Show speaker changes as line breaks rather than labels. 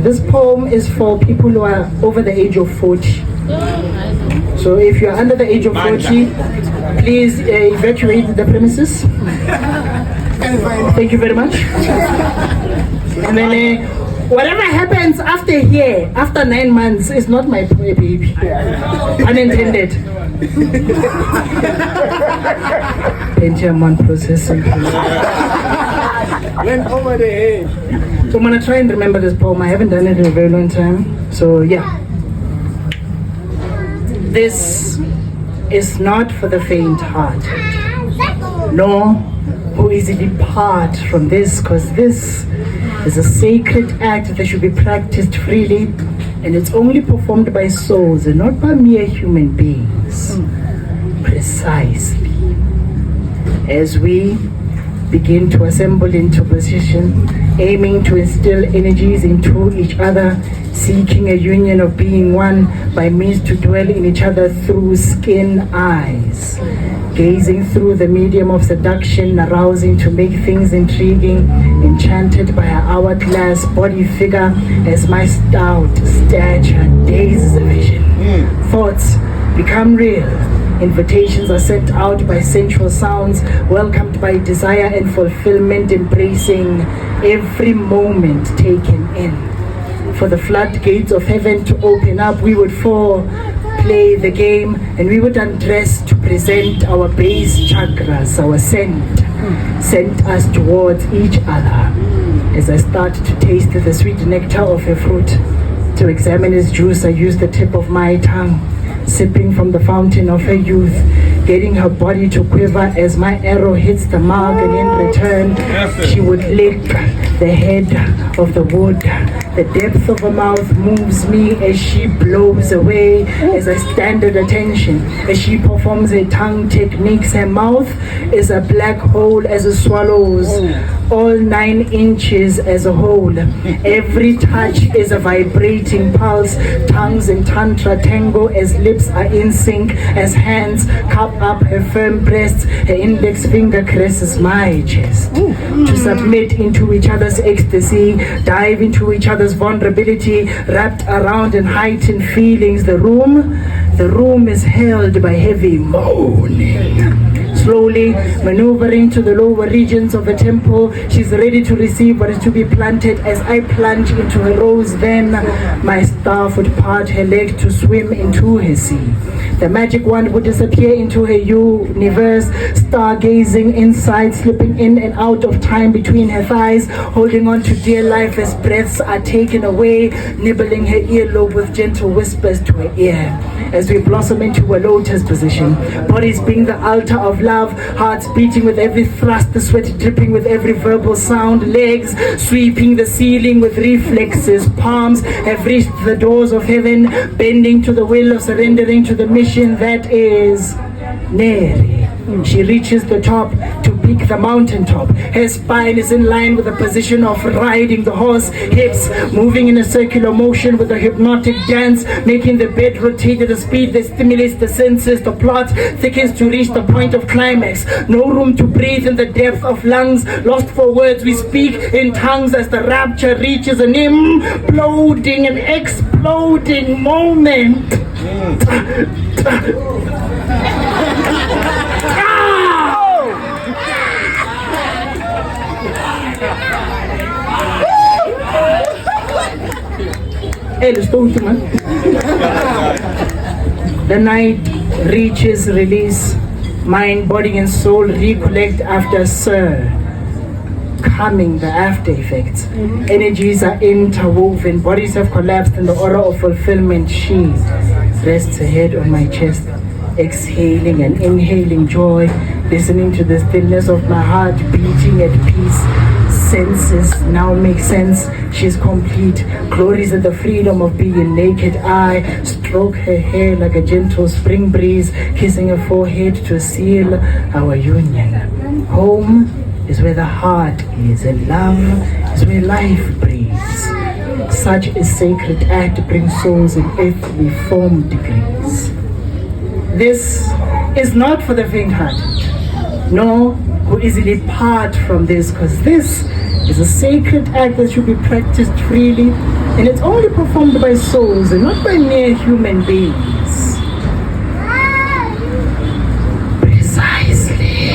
This poem is for people who are over the age of 40. So if you're under the age of 40, please evacuate the premises. Thank you very much. And then whatever happens after here, after 9 months, is not my baby. Unintended. Pentium 1 processing.
Went over the edge.
So I'm gonna try and remember this poem. I haven't done it in a very long time. So yeah. This is not for the faint-hearted, nor who easily depart from this, because this is a sacred act that should be practiced freely, and it's only performed by souls and not by mere human beings. Precisely. As we begin to assemble into position, aiming to instill energies into each other, seeking a union of being one by means to dwell in each other through skin eyes, gazing through the medium of seduction, arousing to make things intriguing, enchanted by our hourglass body figure as my stout stature dazes a vision. Thoughts become real. Invitations are sent out by sensual sounds, welcomed by desire and fulfillment, embracing every moment taken in. For the floodgates of heaven to open up, we would fall, play the game, and we would undress to present our base chakras, our scent us towards each other. As I start to taste the sweet nectar of a fruit, to examine its juice, I use the tip of my tongue, sipping from the fountain of her youth, getting her body to quiver as my arrow hits the mark, and in return she would lick the head of the wood. The depth of her mouth moves me as she blows away, as I stand at attention, as she performs her tongue techniques. Her mouth is a black hole as a swallow's, all 9 inches as a whole. Every touch is a vibrating pulse. Tongues in tantra tango as lips are in sync, as hands cup up her firm breasts. Her index finger caresses my chest. To submit into each other's ecstasy, dive into each other's vulnerability, wrapped around in heightened feelings. The room is held by heavy moaning. Slowly maneuvering to the lower regions of the temple, she's ready to receive what is to be planted. As I plunge into her rose, then my staff would part her leg to swim into her sea. The magic wand would disappear into her universe, stargazing inside, slipping in and out of time between her thighs, holding on to dear life as breaths are taken away, nibbling her earlobe with gentle whispers to her ear. As we blossom into a lotus position, bodies being the altar of love, hearts beating with every thrust, the sweat dripping with every verbal sound, legs sweeping the ceiling with reflexes, palms have reached the doors of heaven, bending to the will of surrendering to the mission that is Neri. She reaches the top to peak the mountaintop. Her spine is in line with the position of riding the horse, hips moving in a circular motion with a hypnotic dance, making the bed rotate at a speed that stimulates the senses. The plot thickens to reach the point of climax. No room to breathe in the depth of lungs. Lost for words, we speak in tongues as the rapture reaches an imploding and exploding moment. Hey, let's go, man. The night reaches release. Mind, body, and soul recollect after coming the after effects. Energies are interwoven. Bodies have collapsed in the aura of fulfillment. She rests her head on my chest, exhaling and inhaling joy, listening to the stillness of my heart beating at peace. Senses now make sense. She's complete. Glories in the freedom of being naked. I stroke her hair like a gentle spring breeze, kissing her forehead to seal our union. Home is where the heart is, and love is where life breathes. Such a sacred act brings souls in earthly form degrees. This is not for the faint-hearted, nor who easily part from this, because this is a sacred act that should be practiced freely, and it's only performed by souls and not by mere human beings. Precisely.